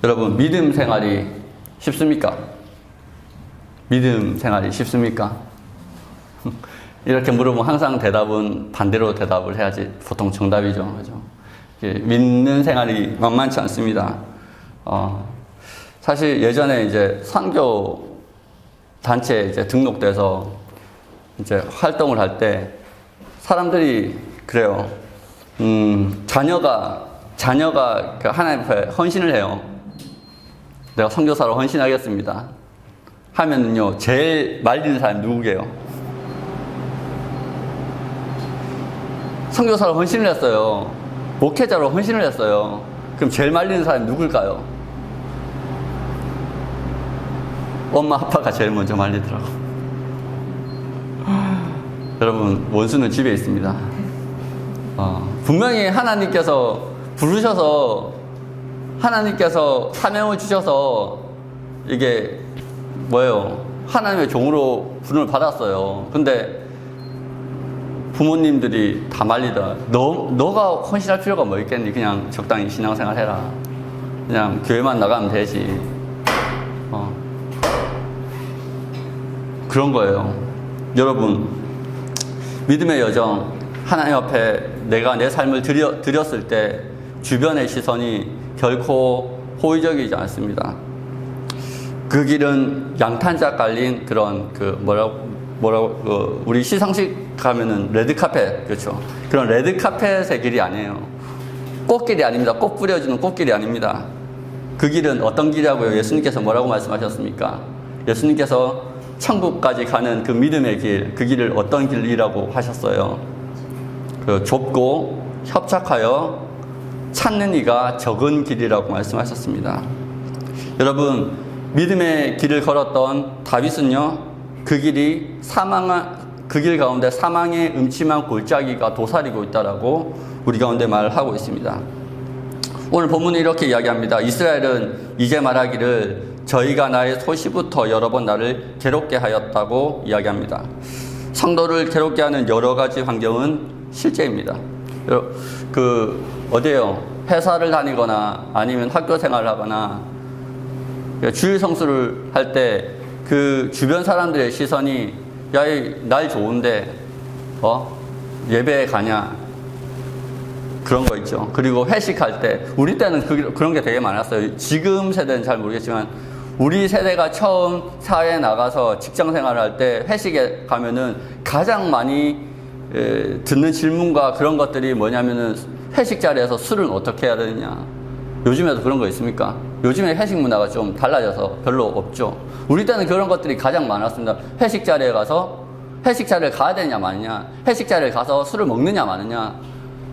여러분, 믿음 생활이 쉽습니까? 믿음 생활이 쉽습니까? 이렇게 물어보면 항상 대답은 반대로 대답을 해야지 보통 정답이죠. 그죠? 믿는 생활이 만만치 않습니다. 사실 예전에 이제 선교 단체에 이제 등록돼서 이제 활동을 할 때 사람들이 그래요. 자녀가 하나님 앞에 헌신을 해요. 내가 선교사로 헌신하겠습니다. 하면은요, 제일 말리는 사람이 누구게요? 선교사로 헌신을 했어요. 목회자로 헌신을 했어요. 그럼 제일 말리는 사람이 누굴까요? 엄마, 아빠가 제일 먼저 말리더라고. 여러분, 원수는 집에 있습니다. 분명히 하나님께서 부르셔서, 하나님께서 사명을 주셔서, 이게 뭐예요? 하나님의 종으로 부름을 받았어요. 근데 부모님들이 다 말리다. 너가 헌신할 필요가 뭐 있겠니? 그냥 적당히 신앙생활 해라. 그냥 교회만 나가면 되지. 그런 거예요. 여러분, 믿음의 여정, 하나님 앞에 내가 내 삶을 드렸을 때 주변의 시선이 결코 호의적이지 않습니다. 그 길은 양탄자 깔린 그런 우리 시상식 가면은 레드카펫, 그렇죠? 그런 레드카펫의 길이 아니에요. 꽃길이 아닙니다. 꽃 뿌려주는 꽃길이 아닙니다. 그 길은 어떤 길이라고요? 예수님께서 뭐라고 말씀하셨습니까? 예수님께서 천국까지 가는 그 믿음의 길, 그 길을 어떤 길이라고 하셨어요? 좁고 협착하여 찾는 이가 적은 길이라고 말씀하셨습니다. 여러분, 믿음의 길을 걸었던 다윗은요, 그 길 가운데 사망의 음침한 골짜기가 도사리고 있다라고 우리 가운데 말을 하고 있습니다. 오늘 본문은 이렇게 이야기합니다. 이스라엘은 이제 말하기를 저희가 나의 소시부터 여러 번 나를 괴롭게 하였다고 이야기합니다. 성도를 괴롭게 하는 여러 가지 환경은 실제입니다. 어디에요? 회사를 다니거나 아니면 학교 생활을 하거나 주일 성수를 할 때 그 주변 사람들의 시선이 야, 날 좋은데 예배에 가냐? 그런 거 있죠. 그리고 회식할 때 우리 때는 그런 게 되게 많았어요. 지금 세대는 잘 모르겠지만 우리 세대가 처음 사회에 나가서 직장 생활을 할 때 회식에 가면은 가장 많이 듣는 질문과 그런 것들이 뭐냐면은 회식 자리에서 술은 어떻게 해야 되느냐. 요즘에도 그런 거 있습니까? 요즘에 회식 문화가 좀 달라져서 별로 없죠. 우리 때는 그런 것들이 가장 많았습니다. 회식 자리에 가서 회식 자리를 가야 되느냐 마느냐, 회식 자리에 가서 술을 먹느냐 마느냐,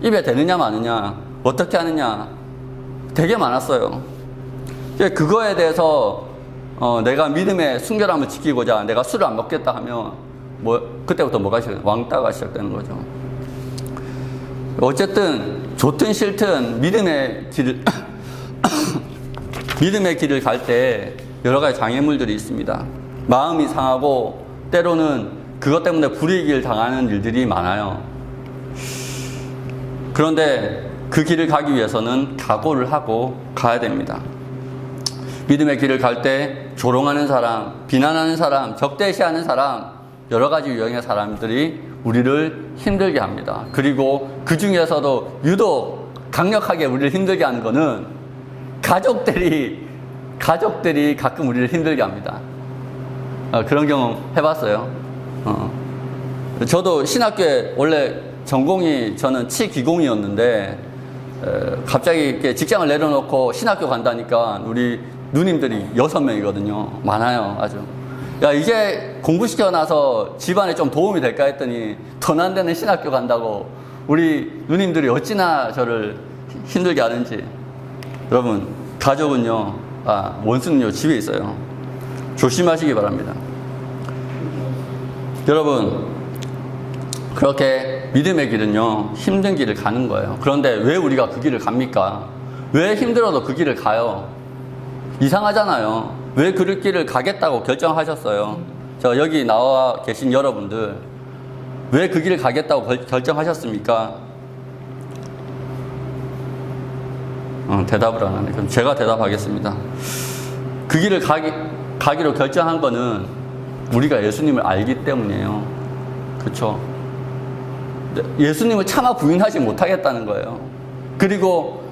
입에 대느냐 마느냐, 어떻게 하느냐 되게 많았어요. 그거에 대해서 내가 믿음의 순결함을 지키고자 내가 술을 안 먹겠다 하면 그때부터 뭐가 시작돼요? 왕따가 시작되는 거죠. 어쨌든 좋든 싫든 믿음의 길을 갈 때 여러 가지 장애물들이 있습니다. 마음이 상하고 때로는 그것 때문에 불이익을 당하는 일들이 많아요. 그런데 그 길을 가기 위해서는 각오를 하고 가야 됩니다. 믿음의 길을 갈 때 조롱하는 사람, 비난하는 사람, 적대시하는 사람, 여러 가지 유형의 사람들이 우리를 힘들게 합니다. 그리고 그 중에서도 유독 강력하게 우리를 힘들게 하는 거는 가족들이 가끔 우리를 힘들게 합니다. 그런 경험 해봤어요. 저도 신학교에 원래 전공이 저는 치기공이었는데 갑자기 이렇게 직장을 내려놓고 신학교 간다니까 우리 누님들이 6명이거든요. 많아요, 아주. 야, 이제 공부시켜놔서 집안에 좀 도움이 될까 했더니 돈 안 되는 신학교 간다고 우리 누님들이 어찌나 저를 힘들게 하는지. 여러분, 가족은요, 원수는요, 집에 있어요. 조심하시기 바랍니다. 여러분, 그렇게 믿음의 길은요, 힘든 길을 가는 거예요. 그런데 왜 우리가 그 길을 갑니까? 왜 힘들어도 그 길을 가요? 이상하잖아요. 왜 그 길을 가겠다고 결정하셨어요? 여기 나와 계신 여러분들, 왜 그 길을 가겠다고 결정하셨습니까? 대답을 안 하네. 그럼 제가 대답하겠습니다. 그 길을 가기로 결정한 거는 우리가 예수님을 알기 때문이에요. 그렇죠? 예수님을 차마 부인하지 못하겠다는 거예요. 그리고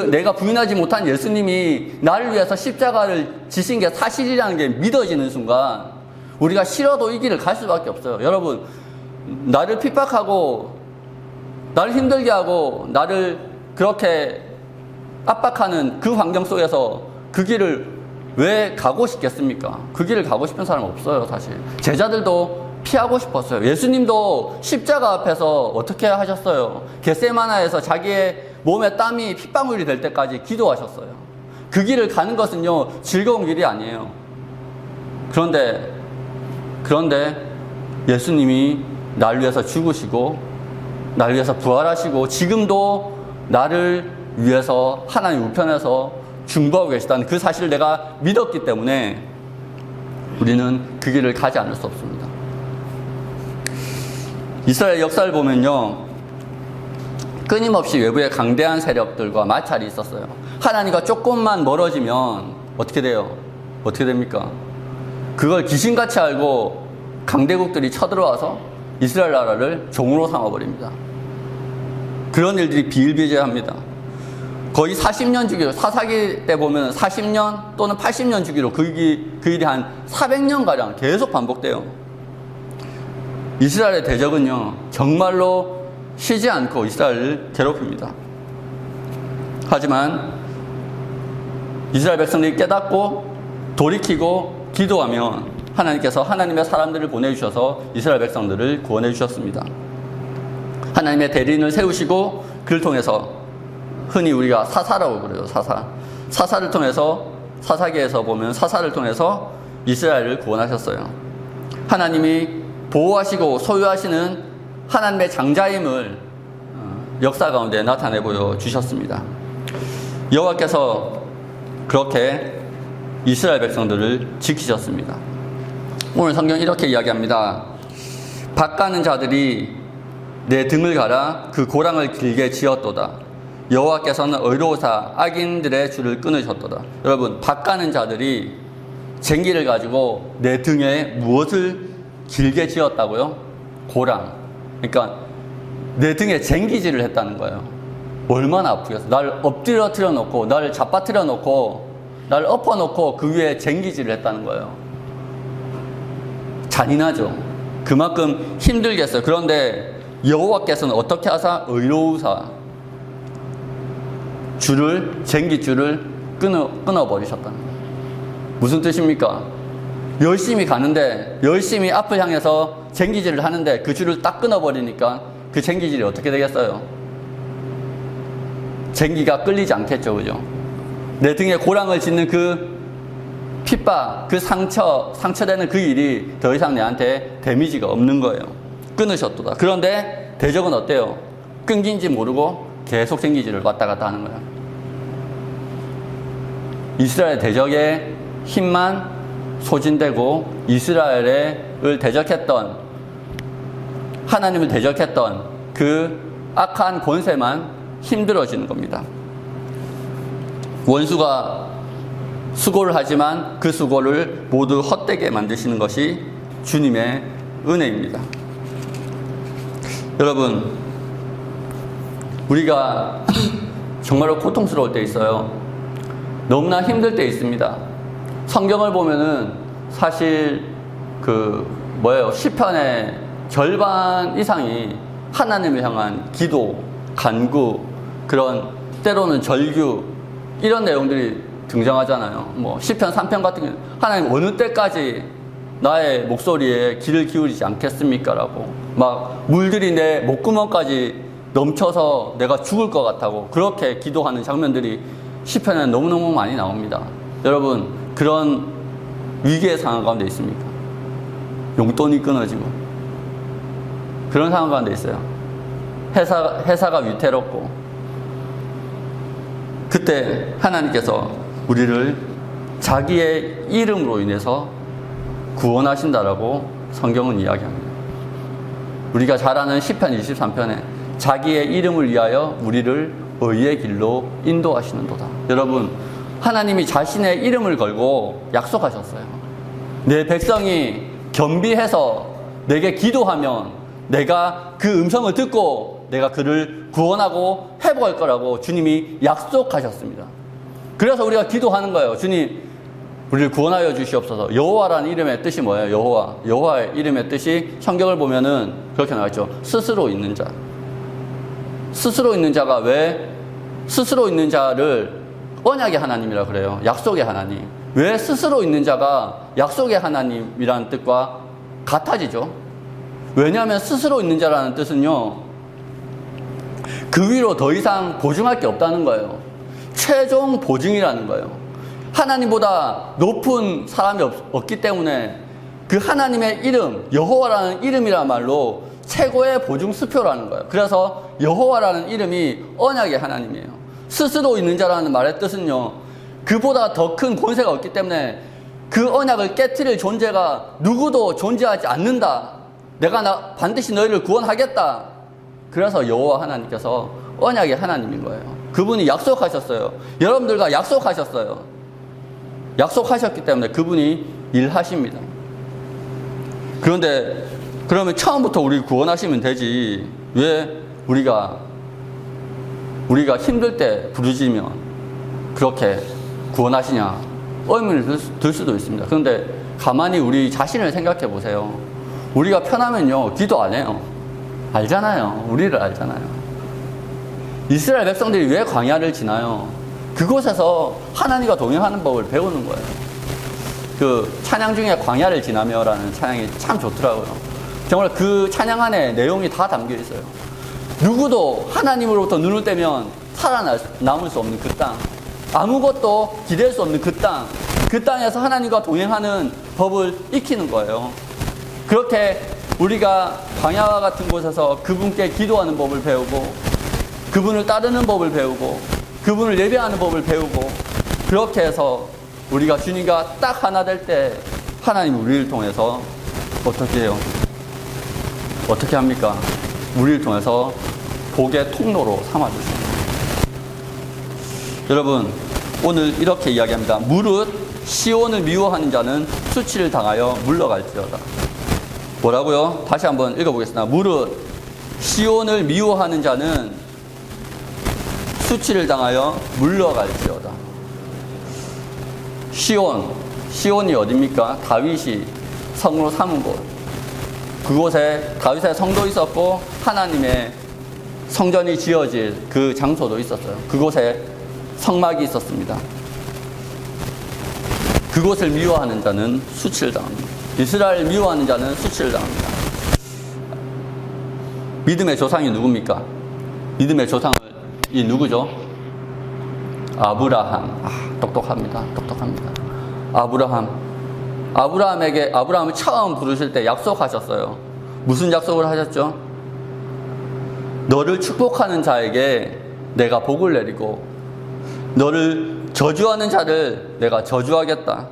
내가 부인하지 못한 예수님이 나를 위해서 십자가를 지신 게 사실이라는 게 믿어지는 순간 우리가 싫어도 이 길을 갈 수밖에 없어요. 여러분, 나를 핍박하고 나를 힘들게 하고 나를 그렇게 압박하는 그 환경 속에서 그 길을 왜 가고 싶겠습니까? 그 길을 가고 싶은 사람 없어요, 사실. 제자들도 피하고 싶었어요. 예수님도 십자가 앞에서 어떻게 하셨어요? 겟세마나에서 자기의 몸에 땀이 핏방울이 될 때까지 기도하셨어요. 그 길을 가는 것은요, 즐거운 길이 아니에요. 그런데 예수님이 나를 위해서 죽으시고 나를 위해서 부활하시고 지금도 나를 위해서 하나님 우편에서 중보하고 계시다는 그 사실을 내가 믿었기 때문에 우리는 그 길을 가지 않을 수 없습니다. 이스라엘 역사를 보면요, 끊임없이 외부의 강대한 세력들과 마찰이 있었어요. 하나님과 조금만 멀어지면 어떻게 돼요? 어떻게 됩니까? 그걸 귀신같이 알고 강대국들이 쳐들어와서 이스라엘 나라를 종으로 삼아버립니다. 그런 일들이 비일비재합니다. 거의 40년 주기로, 사사기 때 보면 40년 또는 80년 주기로 그 일이 한 400년가량 계속 반복돼요. 이스라엘의 대적은요, 정말로 쉬지 않고 이스라엘을 괴롭힙니다. 하지만 이스라엘 백성들이 깨닫고 돌이키고 기도하면 하나님께서 하나님의 사람들을 보내주셔서 이스라엘 백성들을 구원해 주셨습니다. 하나님의 대리인을 세우시고 그를 통해서 흔히 우리가 사사라고 그래요. 사사를 통해서, 사사기에서 보면 사사를 통해서 이스라엘을 구원하셨어요. 하나님이 보호하시고 소유하시는 하나님의 장자임을 역사 가운데 나타내 보여주셨습니다. 여호와께서 그렇게 이스라엘 백성들을 지키셨습니다. 오늘 성경은 이렇게 이야기합니다. 밭 가는 자들이 내 등을 갈아 그 고랑을 길게 지었도다. 여호와께서는 의로우사 악인들의 줄을 끊으셨도다. 여러분, 밭 가는 자들이 쟁기를 가지고 내 등에 무엇을 길게 지었다고요? 고랑. 그러니까 내 등에 쟁기질을 했다는 거예요. 얼마나 아프겠어. 나를 엎드려 놓고, 나를 잡아뜨려 놓고, 나를 엎어 놓고 그 위에 쟁기질을 했다는 거예요. 잔인하죠. 그만큼 힘들겠어요. 그런데 여호와께서는 어떻게 하사? 의로우사 쟁기줄을 끊어버리셨다는 거예요. 무슨 뜻입니까? 열심히 가는데, 열심히 앞을 향해서 쟁기질을 하는데 그 줄을 딱 끊어버리니까 그 쟁기질이 어떻게 되겠어요? 쟁기가 끌리지 않겠죠, 그죠? 내 등에 고랑을 짓는 그 핍박, 그 상처되는 그 일이 더 이상 내한테 데미지가 없는 거예요. 끊으셨도다. 그런데 대적은 어때요? 끊긴지 모르고 계속 쟁기질을 왔다 갔다 하는 거예요. 이스라엘 대적의 힘만 소진되고 이스라엘을 대적했던, 하나님을 대적했던 그 악한 권세만 힘들어지는 겁니다. 원수가 수고를 하지만 그 수고를 모두 헛되게 만드시는 것이 주님의 은혜입니다. 여러분, 우리가 정말로 고통스러울 때 있어요. 너무나 힘들 때 있습니다. 성경을 보면은 사실 시편의 절반 이상이 하나님을 향한 기도, 간구, 그런 때로는 절규, 이런 내용들이 등장하잖아요. 시편 3편 같은 경우는 하나님 어느 때까지 나의 목소리에 귀를 기울이지 않겠습니까? 라고 막 물들이 내 목구멍까지 넘쳐서 내가 죽을 것 같다고 그렇게 기도하는 장면들이 시편에는 너무너무 많이 나옵니다. 여러분, 그런 위기의 상황 가운데 있습니까? 용돈이 끊어지고 그런 상황 가운데 있어요. 회사가 위태롭고, 그때 하나님께서 우리를 자기의 이름으로 인해서 구원하신다라고 성경은 이야기합니다. 우리가 잘 아는 시편 23편에 자기의 이름을 위하여 우리를 의의 길로 인도하시는도다. 여러분, 하나님이 자신의 이름을 걸고 약속하셨어요. 내 백성이 겸비해서 내게 기도하면 내가 그 음성을 듣고 내가 그를 구원하고 회복할 거라고 주님이 약속하셨습니다. 그래서 우리가 기도하는 거예요. 주님, 우리를 구원하여 주시옵소서. 여호와라는 이름의 뜻이 뭐예요? 여호와. 여호와의 이름의 뜻이 성경을 보면은 그렇게 나와있죠. 스스로 있는 자. 스스로 있는 자가 왜 스스로 있는 자를 언약의 하나님이라 그래요? 약속의 하나님. 왜 스스로 있는 자가 약속의 하나님이라는 뜻과 같아지죠? 왜냐하면 스스로 있는 자라는 뜻은요, 그 위로 더 이상 보증할 게 없다는 거예요. 최종 보증이라는 거예요. 하나님보다 높은 사람이 없기 때문에 그 하나님의 이름, 여호와라는 이름이란 말로 최고의 보증 수표라는 거예요. 그래서 여호와라는 이름이 언약의 하나님이에요. 스스로 있는 자라는 말의 뜻은요, 그보다 더 큰 권세가 없기 때문에 그 언약을 깨트릴 존재가 누구도 존재하지 않는다. 내가 반드시 너희를 구원하겠다. 그래서 여호와 하나님께서 언약의 하나님인 거예요. 그분이 약속하셨어요. 여러분들과 약속하셨어요. 약속하셨기 때문에 그분이 일하십니다. 그런데 그러면 처음부터 우리 구원하시면 되지. 왜 우리가 힘들 때 부르짖으면 그렇게 구원하시냐 의문을 들 수도 있습니다. 그런데 가만히 우리 자신을 생각해 보세요. 우리가 편하면요 기도 안 해요. 알잖아요. 우리를 알잖아요. 이스라엘 백성들이 왜 광야를 지나요? 그곳에서 하나님과 동행하는 법을 배우는 거예요. 그 찬양 중에 광야를 지나며라는 찬양이 참 좋더라고요. 정말 그 찬양 안에 내용이 다 담겨 있어요. 누구도 하나님으로부터 눈을 떼면 살아남을 수 없는 그 땅, 아무것도 기댈 수 없는 그 땅, 그 땅에서 하나님과 동행하는 법을 익히는 거예요. 그렇게 우리가 광야와 같은 곳에서 그분께 기도하는 법을 배우고, 그분을 따르는 법을 배우고, 그분을 예배하는 법을 배우고, 그렇게 해서 우리가 주님과 딱 하나 될 때 하나님 우리를 통해서 어떻게 해요? 어떻게 합니까? 우리를 통해서 복의 통로로 삼아주십니다. 여러분, 오늘 이렇게 이야기합니다. 무릇 시온을 미워하는 자는 수치를 당하여 물러갈지어다. 뭐라고요? 다시 한번 읽어보겠습니다. 무릇 시온을 미워하는 자는 수치를 당하여 물러갈지어다. 시온이 어디입니까? 다윗이 성으로 삼은 곳. 그곳에 다윗의 성도 있었고 하나님의 성전이 지어질 그 장소도 있었어요. 그곳에 성막이 있었습니다. 그곳을 미워하는 자는 수치를 당합니다. 이스라엘을 미워하는 자는 수치를 당합니다. 믿음의 조상이 누굽니까? 믿음의 조상이 누구죠? 아브라함. 똑똑합니다. 아브라함을 처음 부르실 때 약속하셨어요. 무슨 약속을 하셨죠? 너를 축복하는 자에게 내가 복을 내리고 너를 저주하는 자를 내가 저주하겠다.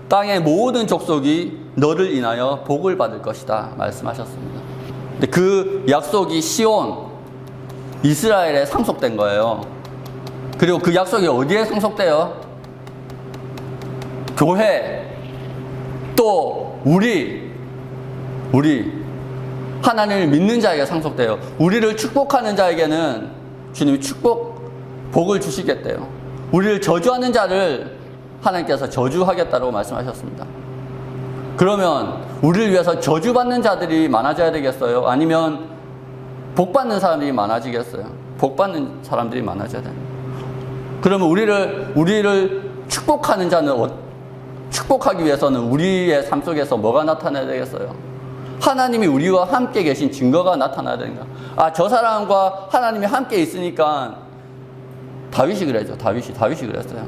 땅의 모든 족속이 너를 인하여 복을 받을 것이다 말씀하셨습니다. 근데 그 약속이 시온, 이스라엘에 상속된 거예요. 그리고 그 약속이 어디에 상속돼요? 교회, 또 우리 하나님을 믿는 자에게 상속돼요. 우리를 축복하는 자에게는 주님이 복을 주시겠대요. 우리를 저주하는 자를 하나님께서 저주하겠다고 말씀하셨습니다. 그러면 우리를 위해서 저주받는 자들이 많아져야 되겠어요? 아니면 복받는 사람들이 많아지겠어요? 복받는 사람들이 많아져야 됩니다. 그러면 우리를 축복하는 자는 축복하기 위해서는 우리의 삶 속에서 뭐가 나타나야 되겠어요? 하나님이 우리와 함께 계신 증거가 나타나야 되는가? 저 사람과 하나님이 함께 있으니까 다윗이 그랬죠. 다윗이 그랬어요.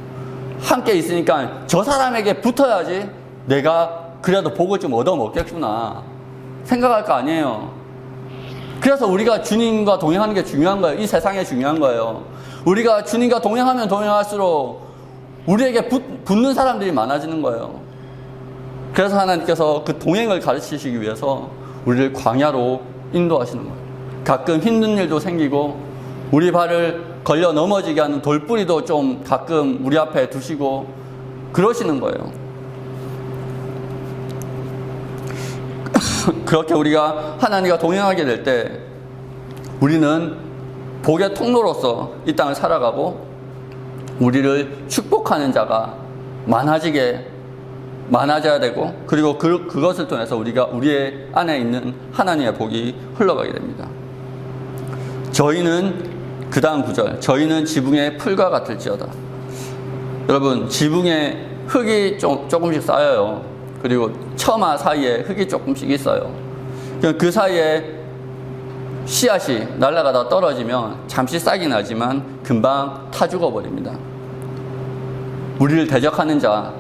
함께 있으니까 저 사람에게 붙어야지 내가 그래도 복을 좀 얻어먹겠구나 생각할 거 아니에요. 그래서 우리가 주님과 동행하는 게 중요한 거예요. 이 세상에 중요한 거예요. 우리가 주님과 동행하면 동행할수록 우리에게 붙는 사람들이 많아지는 거예요. 그래서 하나님께서 그 동행을 가르치시기 위해서 우리를 광야로 인도하시는 거예요. 가끔 힘든 일도 생기고 우리 발을 걸려 넘어지게 하는 돌뿌리도 좀 가끔 우리 앞에 두시고 그러시는 거예요. 그렇게 우리가 하나님과 동행하게 될 때 우리는 복의 통로로서 이 땅을 살아가고 우리를 축복하는 자가 많아져야 되고, 그리고 그것을 통해서 우리가 우리의 안에 있는 하나님의 복이 흘러가게 됩니다. 저희는 그 다음 구절, 저희는 지붕의 풀과 같을지어다. 여러분, 지붕에 흙이 조금씩 쌓여요. 그리고 처마 사이에 흙이 조금씩 있어요. 그 사이에 씨앗이 날아가다 떨어지면 잠시 싹이 나지만 금방 타 죽어버립니다. 우리를 대적하는 자,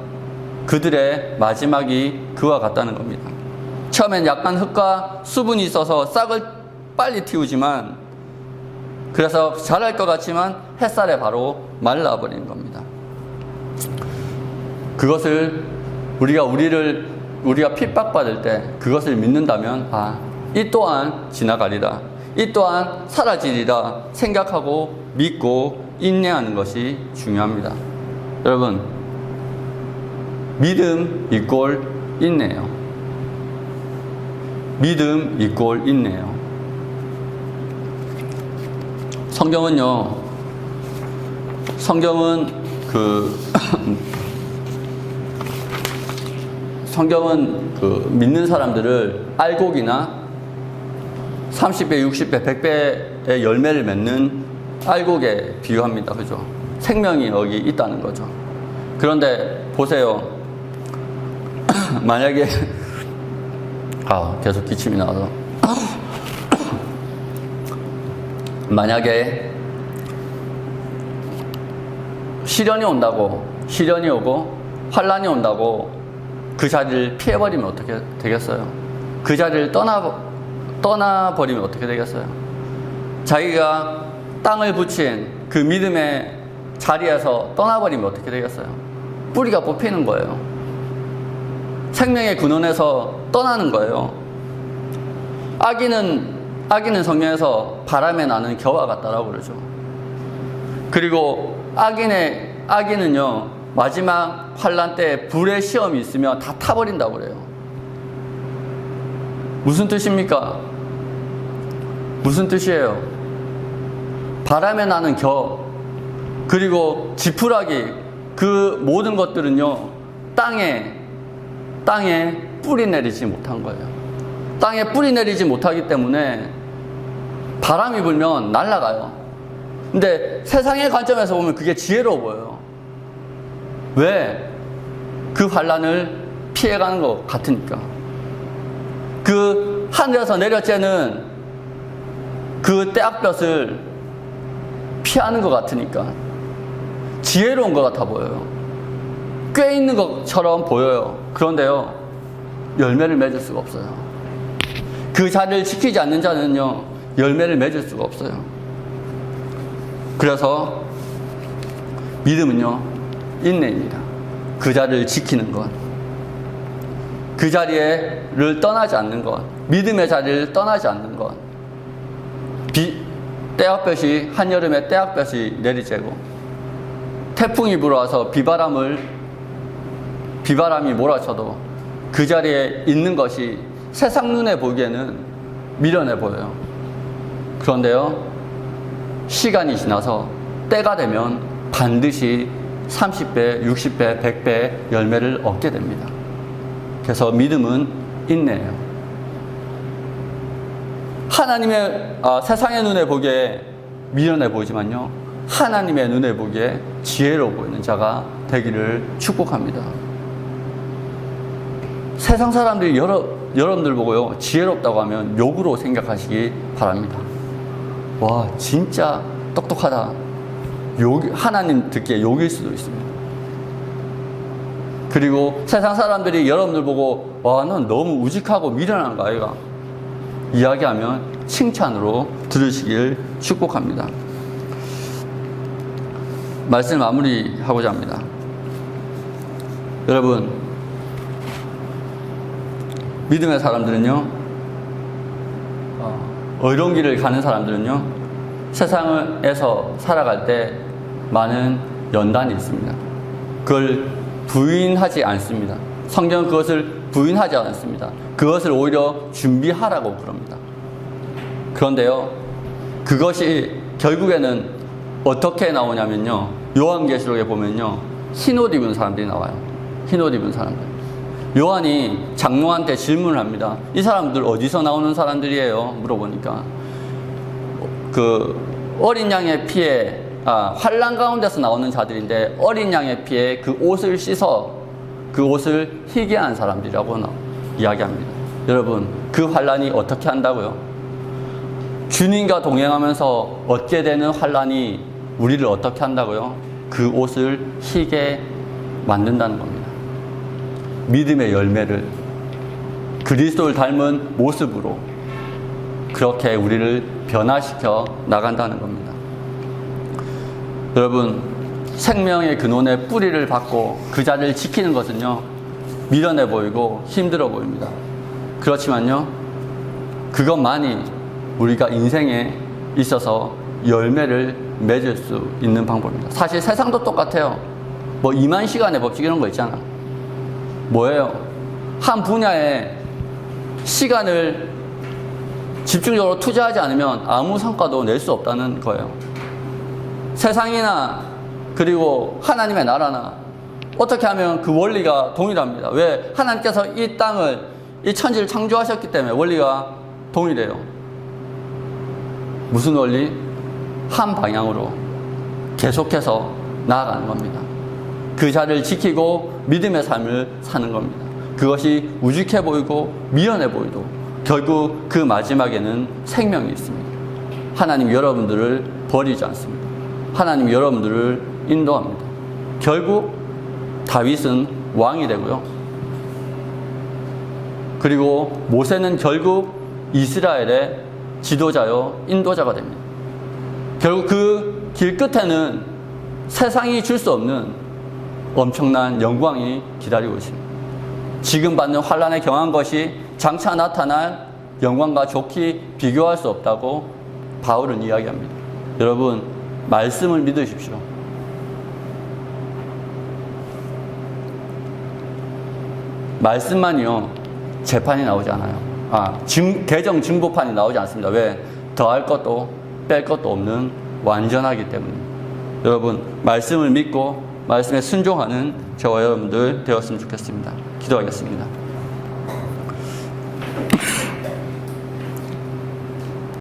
그들의 마지막이 그와 같다는 겁니다. 처음엔 약간 흙과 수분이 있어서 싹을 빨리 틔우지만, 그래서 자랄 것 같지만 햇살에 바로 말라버리는 겁니다. 그것을 우리가 핍박받을 때 그것을 믿는다면, 이 또한 지나가리라, 이 또한 사라지리라 생각하고 믿고 인내하는 것이 중요합니다. 여러분, 믿음 이꼴 인내요. 믿음 이꼴 인내요. 성경은 믿는 사람들을 알곡이나 30배, 60배, 100배의 열매를 맺는 알곡에 비유합니다. 그죠? 생명이 여기 있다는 거죠. 그런데 보세요. 만약에 계속 기침이 나와서 만약에 시련이 오고 환란이 온다고 그 자리를 피해버리면 어떻게 되겠어요? 그 자리를 떠나버리면 어떻게 되겠어요? 자기가 땅을 붙인 그 믿음의 자리에서 떠나버리면 어떻게 되겠어요? 뿌리가 뽑히는 거예요. 생명의 근원에서 떠나는 거예요. 악인은 성경에서 바람에 나는 겨와 같다라고 그러죠. 그리고 악인은요, 마지막 환란 때 불의 시험이 있으면 다 타버린다고 그래요. 무슨 뜻입니까? 무슨 뜻이에요? 바람에 나는 겨, 그리고 지푸라기, 그 모든 것들은요, 땅에 뿌리 내리지 못한 거예요. 땅에 뿌리 내리지 못하기 때문에 바람이 불면 날아가요. 근데 세상의 관점에서 보면 그게 지혜로워 보여요. 왜? 그 환란을 피해가는 것 같으니까. 그 하늘에서 내려쬐는 그 떼약볕을 피하는 것 같으니까 지혜로운 것 같아 보여요. 꽤 있는 것처럼 보여요. 그런데요, 열매를 맺을 수가 없어요. 그 자리를 지키지 않는 자는요, 열매를 맺을 수가 없어요. 그래서 믿음은요, 인내입니다. 그 자리를 지키는 것, 그 자리를 떠나지 않는 것, 믿음의 자리를 떠나지 않는 것. 떼약볕이, 한여름에 떼약볕이 내리쬐고 태풍이 불어와서 비바람이 몰아쳐도 그 자리에 있는 것이 세상 눈에 보기에는 미련해 보여요. 그런데요, 시간이 지나서 때가 되면 반드시 30배, 60배, 100배 열매를 얻게 됩니다. 그래서 믿음은 인내예요. 세상의 눈에 보기에 미련해 보이지만요, 하나님의 눈에 보기에 지혜로워 보이는 자가 되기를 축복합니다. 세상 사람들이 여러분들 보고요, 지혜롭다고 하면 욕으로 생각하시기 바랍니다. 와, 진짜 똑똑하다. 하나님 듣기에 욕일 수도 있습니다. 그리고 세상 사람들이 여러분들 보고, 와, 넌 너무 우직하고 미련한 거 아이가? 이야기하면 칭찬으로 들으시길 축복합니다. 말씀 마무리하고자 합니다. 여러분, 믿음의 사람들은요, 어려운 길을 가는 사람들은요, 세상에서 살아갈 때 많은 연단이 있습니다. 그걸 부인하지 않습니다. 성경은 그것을 부인하지 않습니다. 그것을 오히려 준비하라고 그럽니다. 그런데요, 그것이 결국에는 어떻게 나오냐면요, 요한계시록에 보면요, 흰옷 입은 사람들이 나와요. 흰옷 입은 사람들. 요한이 장로한테 질문을 합니다. 이 사람들 어디서 나오는 사람들이에요? 물어보니까 그 어린 양의 피에 환난 가운데서 나오는 자들인데, 어린 양의 피에 그 옷을 씻어 그 옷을 희게 한 사람들이라고 이야기합니다. 여러분, 그 환난이 어떻게 한다고요? 주님과 동행하면서 얻게 되는 환난이 우리를 어떻게 한다고요? 그 옷을 희게 만든다는 겁니다. 믿음의 열매를, 그리스도를 닮은 모습으로 그렇게 우리를 변화시켜 나간다는 겁니다. 여러분, 생명의 근원의 뿌리를 받고 그 자리를 지키는 것은요, 미련해 보이고 힘들어 보입니다. 그렇지만요, 그것만이 우리가 인생에 있어서 열매를 맺을 수 있는 방법입니다. 사실 세상도 똑같아요. 뭐 2만 시간의 법칙 이런 거 있잖아. 뭐예요? 한 분야에 시간을 집중적으로 투자하지 않으면 아무 성과도 낼 수 없다는 거예요. 세상이나 그리고 하나님의 나라나 어떻게 하면 그 원리가 동일합니다. 왜? 하나님께서 이 땅을, 이 천지를 창조하셨기 때문에 원리가 동일해요. 무슨 원리? 한 방향으로 계속해서 나아가는 겁니다. 그 자리를 지키고 믿음의 삶을 사는 겁니다. 그것이 우직해 보이고 미련해 보이도 결국 그 마지막에는 생명이 있습니다. 하나님 여러분들을 버리지 않습니다. 하나님 여러분들을 인도합니다. 결국 다윗은 왕이 되고요. 그리고 모세는 결국 이스라엘의 지도자요, 인도자가 됩니다. 결국 그 길 끝에는 세상이 줄 수 없는 엄청난 영광이 기다리고 있습니다. 지금 받는 환난에 경한 것이 장차 나타날 영광과 좋게 비교할 수 없다고 바울은 이야기합니다. 여러분, 말씀을 믿으십시오. 말씀만이요, 재판이 나오지 않아요. 개정 증거판이 나오지 않습니다. 왜? 더할 것도 뺄 것도 없는 완전하기 때문입니다. 여러분, 말씀을 믿고 말씀에 순종하는 저와 여러분들 되었으면 좋겠습니다. 기도하겠습니다.